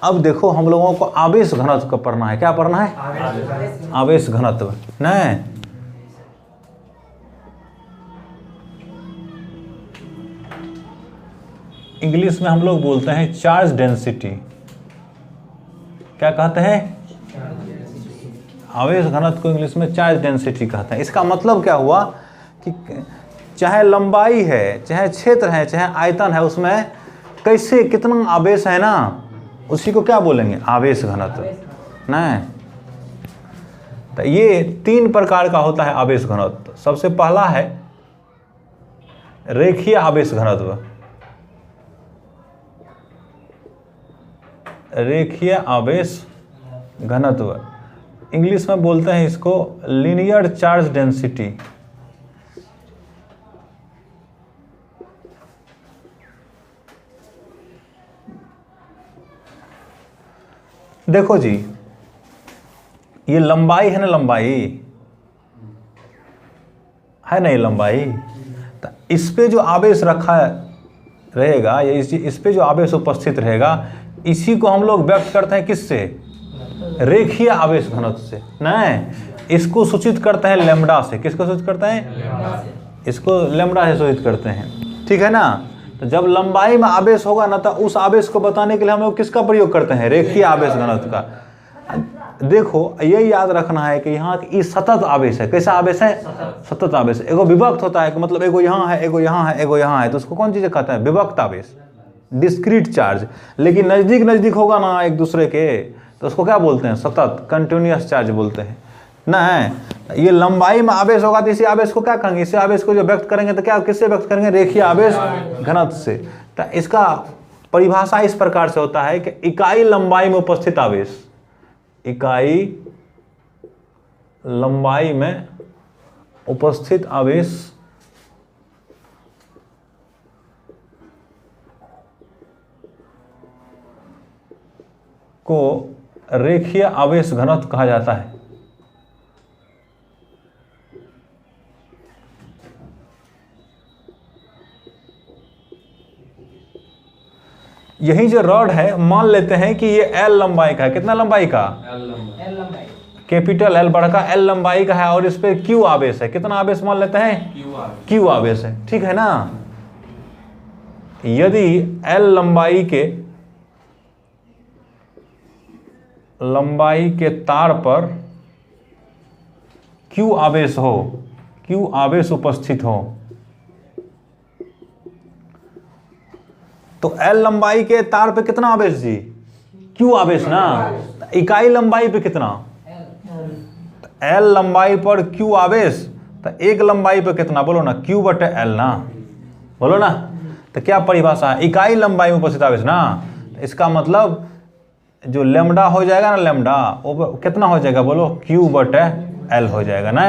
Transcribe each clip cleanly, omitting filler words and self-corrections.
अब देखो हम लोगों को आवेश घनत्व का पढ़ना है। क्या पढ़ना है? आवेश घनत्व। नहीं, इंग्लिश में हम लोग बोलते हैं चार्ज डेंसिटी। क्या कहते हैं? आवेश घनत्व को इंग्लिश में चार्ज डेंसिटी कहते हैं। इसका मतलब क्या हुआ कि चाहे लंबाई है, चाहे क्षेत्र है, चाहे आयतन है, उसमें कैसे कितना आवेश है ना, उसी को क्या बोलेंगे? आवेश घनत्व। नहीं, तो ये 3 प्रकार का होता है आवेश घनत्व। सबसे पहला है रेखीय आवेश घनत्व। रेखीय आवेश घनत्व, इंग्लिश में बोलते हैं इसको लीनियर चार्ज डेंसिटी। देखो जी, ये लंबाई है ना, लंबाई है ना, ये लंबाई, तो इस पे जो आवेश रखा रहेगा या इस पे जो आवेश उपस्थित रहेगा, इसी को हम लोग व्यक्त करते हैं किससे? रेखीय आवेश घनत्व से। नहीं, इसको सूचित करते हैं लैम्ब्डा से। किसको सूचित करते हैं? इसको लैम्ब्डा से सूचित करते हैं। ठीक है ना? तो जब लंबाई में आवेश होगा ना, तो उस आवेश को बताने के लिए हम लोग किसका प्रयोग करते हैं? रेखीय आवेश घनत्व का। देखो, ये याद रखना है कि यहाँ की सतत आवेश है। कैसा आवेश है? सतत आवेश। एगो विभक्त होता है कि मतलब एगो यहाँ है, एगो यहाँ है, एगो यहाँ है, तो उसको कौन चीज़ कहते हैं? विभक्त आवेश, डिस्क्रीट चार्ज। लेकिन नज़दीक नज़दीक होगा ना एक दूसरे के, तो उसको क्या बोलते हैं? सतत, कंटिन्यूअस चार्ज बोलते हैं। नहीं, ये लंबाई में आवेश होगा तो इसी आवेश को क्या कहेंगे? इसी आवेश को जो व्यक्त करेंगे तो क्या किससे व्यक्त करेंगे? रेखीय आवेश घनत्व से। तो इसका परिभाषा इस प्रकार से होता है कि इकाई लंबाई में उपस्थित आवेश, इकाई लंबाई में उपस्थित आवेश को रेखीय आवेश घनत्व कहा जाता है। यही जो रॉड है, मान लेते हैं कि ये L लंबाई का है। कितना लंबाई का? L लंबाई, कैपिटल L बड़ा का L लंबाई का है, और इस पे Q आवेश है। कितना आवेश मान लेते हैं? Q आवेश है। ठीक है ना? यदि L लंबाई के तार पर Q आवेश हो, Q आवेश उपस्थित हो, तो L लंबाई के तार पे कितना आवेश जी? Q आवेश ना। इकाई लंबाई पे कितना? L लंबाई पर Q आवेश, तो एक लंबाई पे कितना? बोलो ना, Q बटे L ना, बोलो ना। तो क्या परिभाषा है? इकाई लंबाई में उपस्थित आवेश ना। तो इसका मतलब जो लैम्ब्डा हो जाएगा ना, लैम्ब्डा वो कितना हो जाएगा? बोलो, Q बटे L हो जाएगा ना।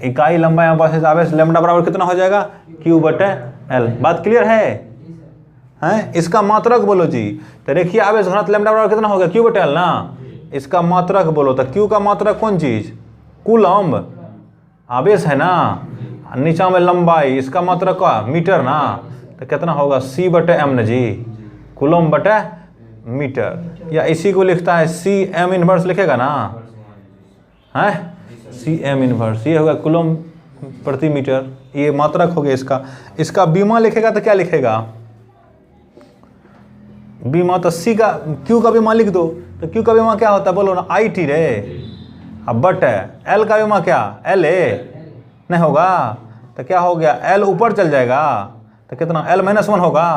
इकाई लंबाई में उपस्थित आवेश लैम्ब्डा बराबर कितना हो जाएगा? Q बटे L। बात क्लियर है? हैं? इसका मात्रक बोलो जी। तो रेखीय आवेश घनत्व लैम्ब्डा बराबर कितना हो गया? Q बटे L ना। इसका मात्रक बोलो, तो Q का मात्रक कौन चीज? कूलम्ब आवेश है ना। नीचा में लंबाई, इसका मात्रक का मीटर ना। तो कितना होगा? C बटे M ना जी, कूलम्ब बटे मीटर। या इसी को लिखता है CM इनवर्स, लिखेगा ना है, CM इनवर्स। ये होगा कूलम्ब प्रति मीटर, ये मात्रक हो गया इसका। इसका बीमा लिखेगा तो क्या लिखेगा? बीमा तो C का, Q का बीमा लिख दो। तो Q का बीमा क्या होता है? बोलो ना, IT रे। अब बट है L का बीमा क्या? LA नहीं होगा। तो क्या हो गया? L ऊपर चल जाएगा तो कितना? L -1 होगा।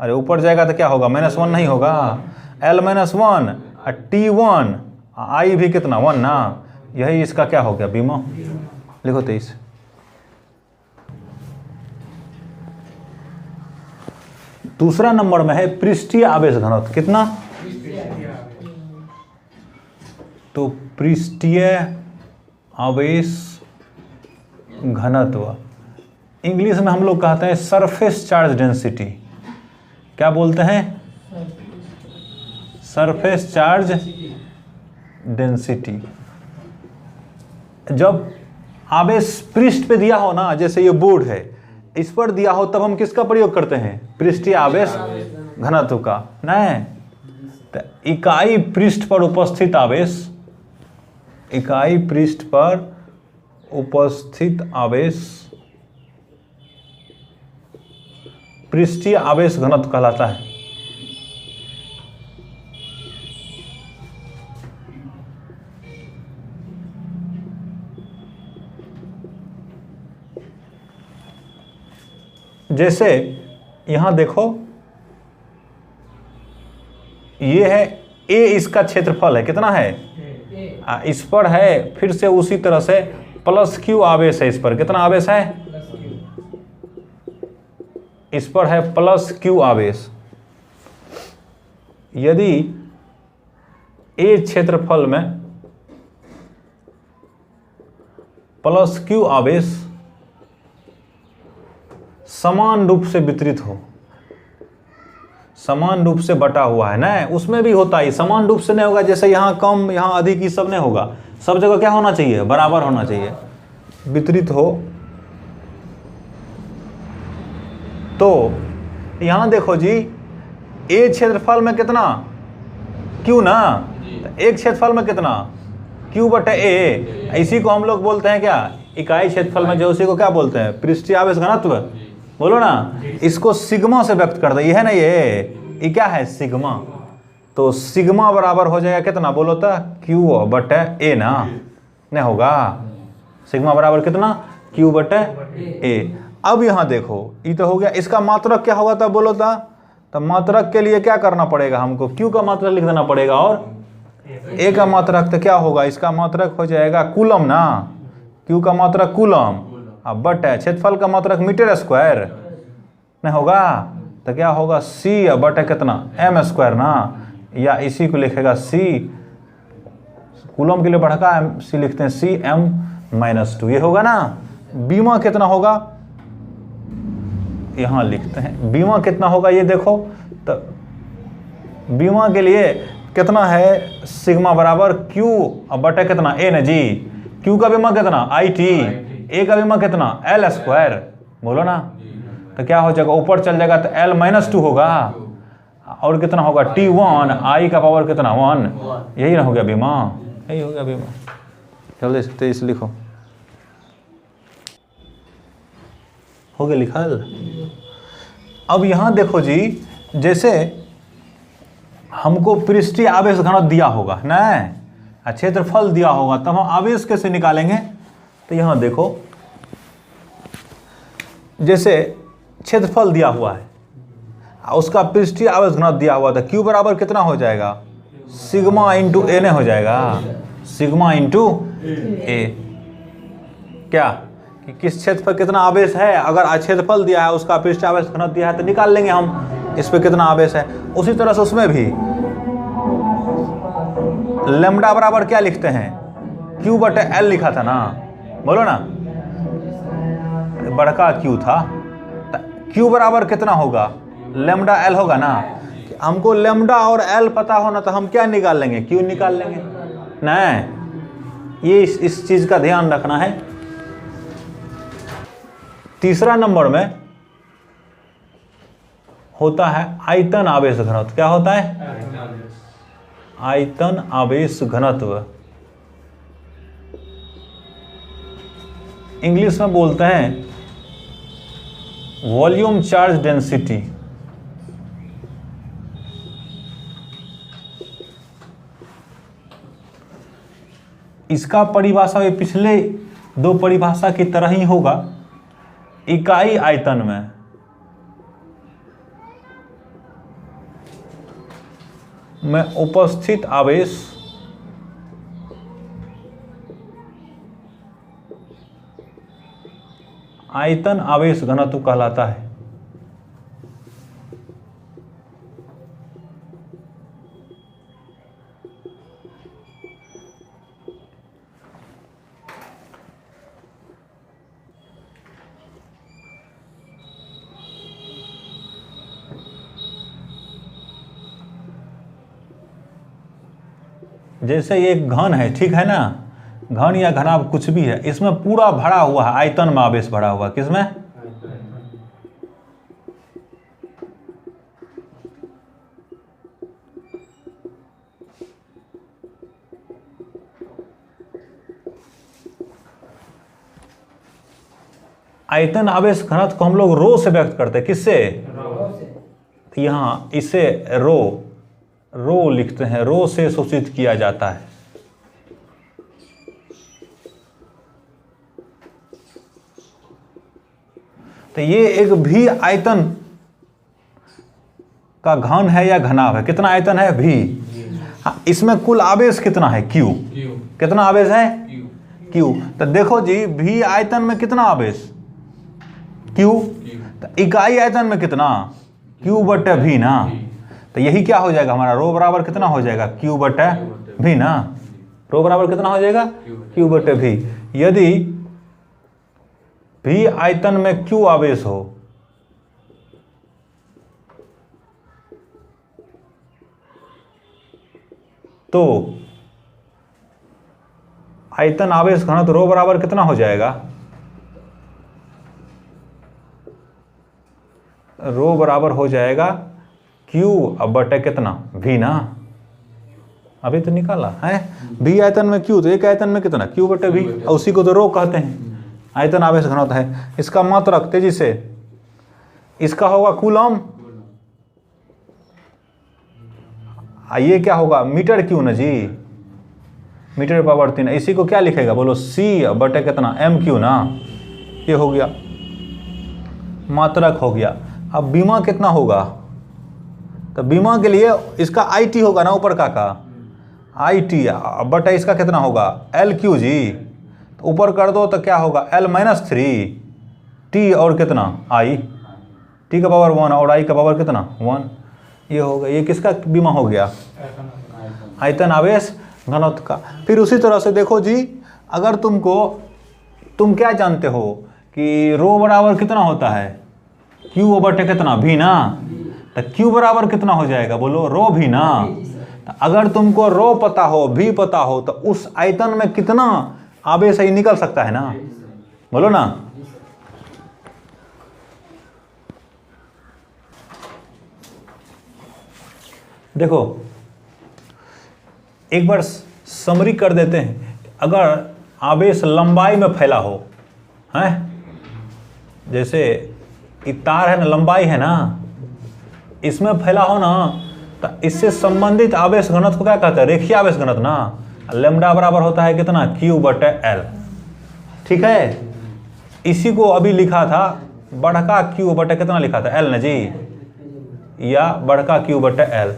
अरे ऊपर जाएगा तो क्या होगा? -1 नहीं होगा। L -1 T1, I भी कितना? 1 ना। यही इसका क्या हो गया? बीमा। लिखो 23। दूसरा नंबर में है पृष्ठीय आवेश घनत्व। कितना? तो पृष्ठीय आवेश घनत्व इंग्लिश में हम लोग कहते हैं सरफेस चार्ज डेंसिटी। क्या बोलते हैं? Surface charge density. जब आवेश पृष्ठ पे दिया हो ना, जैसे ये बोर्ड है, इस पर दिया हो, तब हम किसका प्रयोग करते हैं? पृष्ठीय आवेश घनत्व का। नहीं, तो इकाई पृष्ठ पर उपस्थित आवेश, इकाई पृष्ठ पर उपस्थित आवेश पृष्ठीय आवेश घनत्व कहलाता है। जैसे यहां देखो, ये है ए, इसका क्षेत्रफल है, कितना है, इस पर है, फिर से उसी तरह से प्लस क्यू आवेश है, इस पर कितना आवेश है, इस पर है प्लस क्यू आवेश। यदि ए क्षेत्रफल में प्लस क्यू आवेश समान रूप से वितरित हो, समान रूप से बटा हुआ है ना, उसमें भी होता है, समान रूप से नहीं होगा, जैसे यहाँ कम यहाँ अधिक, ये सब नहीं होगा, सब जगह क्या होना चाहिए, बराबर होना चाहिए, वितरित हो। तो यहाँ देखो जी, ए क्षेत्रफल में कितना, क्यू ना, एक क्षेत्रफल में कितना, क्यू बटे ए, इसी को हम लोग बोलते हैं क्या, इकाई क्षेत्रफल में जो, उसी को क्या बोलते हैं, पृष्ठीय आवेश घनत्व, बोलो ना। इसको सिग्मा से व्यक्त करते, ये है ना, ये क्या है, सिग्मा। तो सिग्मा बराबर हो जाएगा कितना, बोलो तो, क्यू बटे ए ना, नहीं होगा, सिग्मा बराबर कितना, क्यू बटे ए। अब यहाँ देखो, ये तो हो गया, इसका मात्रक क्या होगा, तब बोलो तो मात्रक के लिए क्या करना पड़ेगा हमको, क्यू का मात्रक लिख देना पड़ेगा, और ए का मात्रक तो क्या होगा, इसका मात्रक हो जाएगा कूलम ना, क्यू का मात्रक कूलम, अब बटे क्षेत्रफल का मात्रक मीटर स्क्वायर, नहीं होगा, तो क्या होगा, सी बटे कितना, एम स्क्वायर ना, या इसी को लिखेगा सी, कूलम के लिए बढ़ा सी लिखते हैं, सी एम -2, ये होगा ना। बीमा कितना होगा, यहाँ लिखते हैं, बीमा कितना होगा, ये देखो, तो बीमा के लिए कितना है, सिग्मा बराबर क्यू बटे कितना, ए ना जी, क्यू का बीमा कितना, आई टी, ए का बीमा कितना, एल स्क्वायर, बोलो ना, तो क्या हो जाएगा, ऊपर चल जाएगा तो एल -2 होगा, और कितना होगा, T1, आई का पावर कितना, 1, यही ना हो गया बीमा, यही हो गया बीमा। जल्दी से 23 लिखो, हो गया लिखल। अब यहाँ देखो जी, जैसे हमको पृष्ठीय आवेश घनत्व दिया होगा ना, क्षेत्रफल दिया होगा, तब हम आवेश कैसे निकालेंगे, तो यहाँ देखो, जैसे क्षेत्रफल दिया हुआ है, उसका पृष्ठीय आवेश घनत्व दिया हुआ था, क्यू बराबर कितना हो जाएगा, सिग्मा इंटू ए ने हो जाएगा, सिग्मा इंटू ए, क्या कि किस क्षेत्र पर कितना आवेश है, अगर क्षेत्रफल दिया है, उसका पृष्ठीय आवेश घनत्व दिया है, तो निकाल लेंगे हम इस पर कितना आवेश है। उसी तरह से उसमें भी लैम्डा बराबर क्या लिखते हैं, क्यू बटे एल लिखा था ना, बोलो ना, बड़का क्यू था, क्यू बराबर कितना होगा, लैम्डा एल होगा ना, हमको लैम्डा और एल पता होना, तो हम क्या निकाल लेंगे, क्यू निकाल लेंगे, नहीं, ये इस चीज का ध्यान रखना है। तीसरा नंबर में होता है आयतन आवेश घनत्व, क्या होता है, आयतन आवेश घनत्व, इंग्लिश में बोलते हैं वॉल्यूम चार्ज डेंसिटी। इसका परिभाषा भी पिछले दो परिभाषा की तरह ही होगा, इकाई आयतन में उपस्थित आवेश आयतन आवेश घनत्व कहलाता है। जैसे ये घन है, ठीक है ना, घन या घनाभ कुछ भी है, इसमें पूरा भरा हुआ है, आयतन में आवेश भरा हुआ है, किसमें, आयतन आवेश घनत्व को हम लोग रो से व्यक्त करते हैं, किससे? तो यहाँ इसे रो लिखते हैं, रो से सूचित किया जाता है। तो ये एक भी आयतन का घन है या घनाभ है? कितना आयतन है? भी। हाँ, इसमें कुल आवेश कितना है? क्यू। कितना आवेश है? क्यू। तो देखो जी, भी आयतन में कितना आवेश? क्यू। तो इकाई आयतन में कितना? क्यू बटे भी ना। तो यही क्या हो जाएगा हमारा? रो बराबर कितना हो जाएगा? क्यू बटे भी ना। रो बराबर कितना हो जाएगा? क्यू बटे भी। यदि भी आयतन में क्यू आवेश हो तो आयतन आवेश घनत्व रो बराबर कितना हो जाएगा? रो बराबर हो जाएगा क्यू अब बटे कितना? भी ना। अभी तो निकाला है। भी आयतन में क्यू, तो एक आयतन में कितना? क्यू बटे भी, और उसी को तो रो कहते हैं। आयतन आवेश घनत्व है। इसका मात्रक तेजी से, इसका होगा कूलम, ये क्या होगा? मीटर क्यू ना जी, मीटर पावर 3। इसी को क्या लिखेगा बोलो? सी बटे कितना? एम क्यू ना। ये हो गया, मात्रक हो गया। अब बीमा कितना होगा? तो बीमा के लिए इसका आई टी होगा ना, ऊपर का आई टी बटे इसका कितना होगा? एल क्यू जी। तो ऊपर कर दो तो क्या होगा? एल माइनस 3 टी और कितना? आई। टी का पावर 1 और आई का पावर कितना? 1। ये हो गया। ये किसका बीमा हो गया? आयतन आवेश घनत्व का। फिर उसी तरह से देखो जी, अगर तुम क्या जानते हो कि रो बराबर कितना होता है? क्यू बटे कितना? भी ना। तो क्यू बराबर कितना हो जाएगा बोलो? रो भी ना। तो अगर तुमको रो पता हो, भी पता हो, तो उस आयतन में कितना आवेश ही निकल सकता है ना, बोलो ना। देखो एक बार समरी कर देते हैं। अगर आवेश लंबाई में फैला हो, हैं, जैसे ये तार है ना, लंबाई है ना, इसमें फैला हो ना, तो इससे संबंधित आवेश घनत्व को क्या कहते हैं? रेखीय आवेश घनत्व ना। लैम्डा बराबर होता है कितना? क्यू बटे एल। ठीक है, इसी को अभी लिखा था बढ़का क्यू बटे कितना लिखा था? एल ना जी, या बढ़का क्यू बटे एल।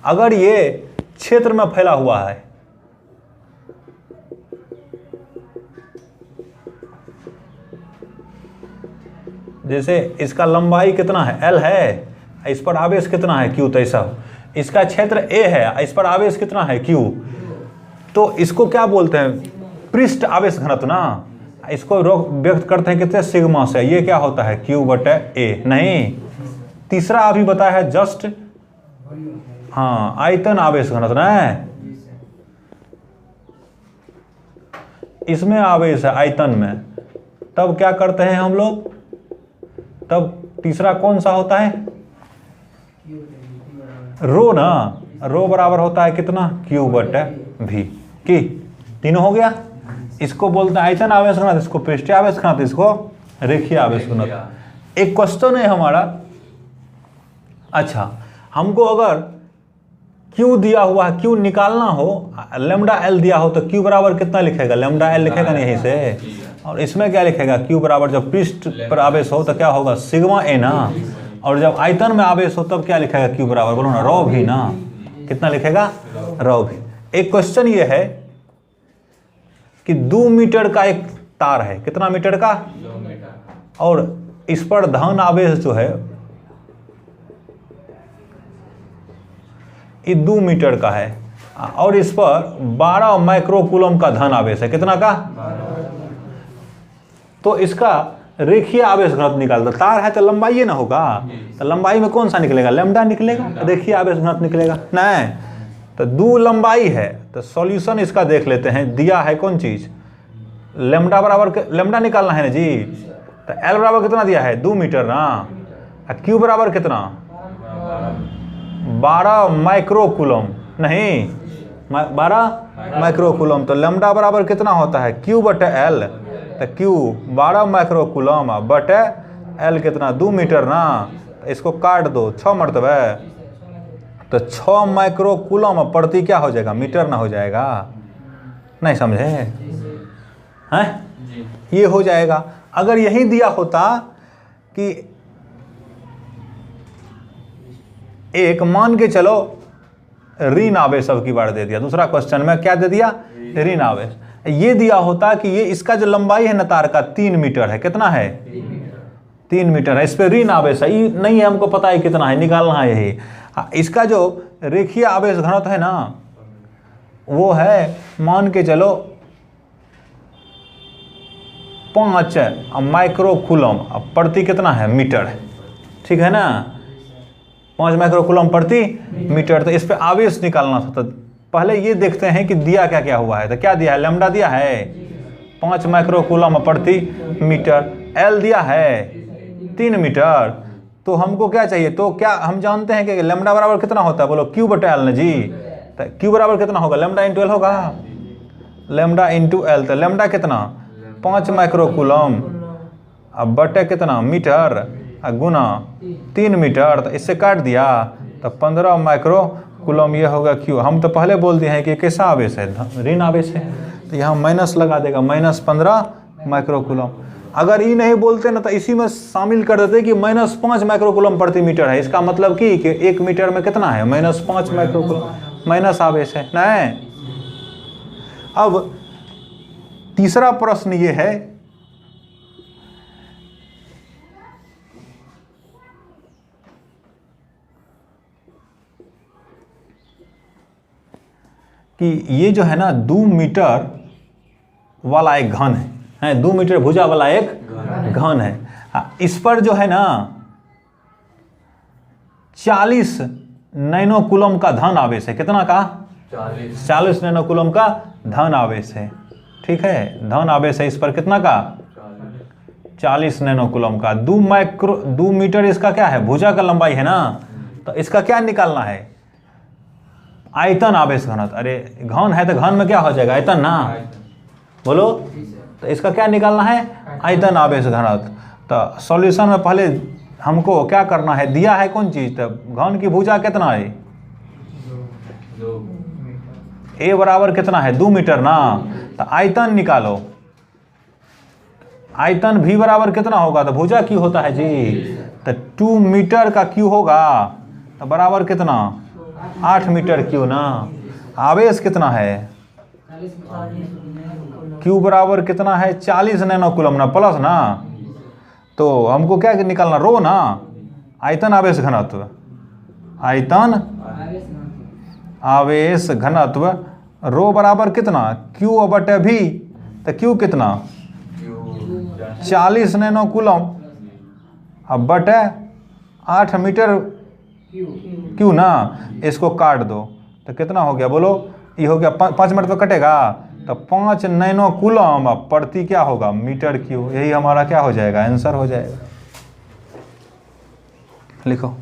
अगर ये क्षेत्र में फैला हुआ है, जैसे इसका लंबाई कितना है? एल है, इस पर आवेश कितना है? क्यू। तो ऐसा इसका क्षेत्र ए है, इस पर आवेश कितना है? क्यू। तो इसको क्या बोलते हैं? पृष्ठ आवेश घनत्व ना। इसको व्यक्त करते हैं कितने? सिग्मा से। ये क्या होता है? क्यू बटे ए। नहीं, तीसरा अभी बताया है जस्ट, हाँ, आयतन आवेश घनत्व ना। इसमें आवेश है आयतन में, तब क्या करते हैं हम लोग? तब तीसरा कौन सा होता है? रो ना। रो बराबर होता है कितना? क्यू बटे भी। की तीनों हो गया। इसको बोलते हैं आयतन आवेश घनत्व, इसको पृष्ठीय आवेश घनत्व, इसको रेखीय आवेश घनत्व। एक क्वेश्चन है हमारा, अच्छा, हमको अगर क्यू दिया हुआ है, क्यू निकालना हो, लैम्डा एल दिया हो, तो क्यू बराबर कितना लिखेगा? लैम्डा एल लिखेगा ना यहीं से। और इसमें क्या लिखेगा? क्यू बराबर जब पृष्ठ पर आवेश हो तो क्या होगा? सिग्मा ए ना। और जब आयतन में आवेश हो तब क्या लिखेगा? क्यू बराबर, बोलो ना, रो भी ना। कितना लिखेगा? रो भी। एक क्वेश्चन ये है कि 2 मीटर का एक तार है, कितना मीटर का? और इस पर धन आवेश जो है ये 2 मीटर का है, और इस पर 12 माइक्रोकूलम का धन आवेश है। कितना का? तो इसका रेखीय आवेश घनत्व निकाल दो। तार है तो लंबाई ना होगा, तो लंबाई में कौन सा निकलेगा? लैम्डा निकलेगा। रेखीय आवेश घनत्व निकलेगा नहीं। तो 2 लंबाई है, तो सॉल्यूशन इसका देख लेते हैं। दिया है कौन चीज? लैम्डा बराबर, लैम्डा निकालना है ना जी। तो एल बराबर कितना दिया है? 2 मीटर ना। क्यू बराबर कितना? 12 माइक्रोकूलम, नहीं 12 माइक्रोकूलम। तो लैम्डा बराबर कितना होता है? क्यू बटे एल। तो क्यू 12 माइक्रोकूलम बटे एल कितना 2 मीटर ना, इसको काट दो 6 मरतबा, तो 6 माइक्रोकूलम प्रति क्या हो जाएगा मीटर ना हो जाएगा, नहीं समझे हैं? ये हो जाएगा। अगर यही दिया होता कि एक मान के चलो ऋण आवेश सब की बार दे दिया, दूसरा क्वेश्चन में क्या दे दिया ऋण आवेश, ये दिया होता कि ये इसका जो लंबाई है ना तार का 3 मीटर है, कितना है 3 मीटर है, इस पे ऋण आवेश है, ये नहीं है हमको पता है कितना है, निकालना है यही। इसका जो रेखीय आवेश घनत्व है ना वो है मान के चलो 5 माइक्रोकूलम प्रति कितना है मीटर है, ठीक है ना, 5 माइक्रोकूलम प्रति मीटर। तो इस पे आवेश निकालना था, तो पहले ये देखते हैं कि दिया क्या क्या हुआ है। तो क्या दिया है, लैम्डा दिया है 5 माइक्रोकूलम प्रति मीटर, एल दिया है 3 मीटर, तो हमको क्या चाहिए, तो क्या हम जानते हैं कि लैम्डा बराबर कितना होता है, बोलो क्यू बटे एल ना जी, तो क्यू बराबर कितना होगा लैम्डा इंटू एल होगा, लैम्डा इंटू एल, तो लैम्डा कितना 5 माइक्रोकूलम अब बटे कितना मीटर गुना 3 मीटर, तो इससे काट दिया तो 15 माइक्रोकूलम ये होगा क्यू। हम तो पहले बोल दिए हैं कि कैसा आवेश है, ऋण आवेश है, तो यहाँ माइनस लगा देगा -15 माइक्रोकूलम। अगर ये नहीं बोलते ना तो इसी में शामिल कर देते कि -5 माइक्रोकूलम प्रति मीटर है, इसका मतलब कि 1 मीटर में कितना है -5 माइक्रोकूलम माइनस आवेश है नहीं। अब तीसरा प्रश्न ये है कि ये जो है ना 2 मीटर वाला एक घन है 2 मीटर भुजा वाला एक घन है, इस पर जो है ना 40 नैनोकूलम का धन आवेश है, कितना का 40 नैनोकूलम का धन आवेश है, ठीक है, धन आवेश है इस पर कितना का 40 नैनोकूलम का। 2 मीटर इसका क्या है भुजा का लंबाई है ना, तो इसका क्या निकालना है आयतन आवेश घनत्व। अरे घन है तो घन में क्या हो जाएगा आयतन ना, बोलो, तो इसका क्या निकालना है आयतन आवेश घनत्व। तो सॉल्यूशन में पहले हमको क्या करना है, दिया है कौन चीज, तो घन की भुजा कितना है ए बराबर कितना है 2 मीटर ना, तो आयतन निकालो, आयतन भी बराबर कितना होगा, तो भुजा क्यू होता है जी, तो 2 मीटर का क्यू होगा तो बराबर कितना 8 मीटर क्यू ना। आवेश कितना है क्यू बराबर कितना है 40 नैनोकूलम ना प्लस ना, तो हमको क्या निकालना रो ना, आयतन आवेश घनत्व, आयतन आवेश घनत्व रो बराबर कितना क्यू बटे भी, तो क्यू कितना 40 नैनोकूलम अब बटे 8 मीटर क्यू ना, इसको काट दो तो कितना हो गया बोलो, ये हो गया 5 मिनट तो कटेगा, तो 5 नैनोकूलम प्रति क्या होगा मीटर क्यू, यही हमारा क्या हो जाएगा आंसर हो जाएगा। लिखो।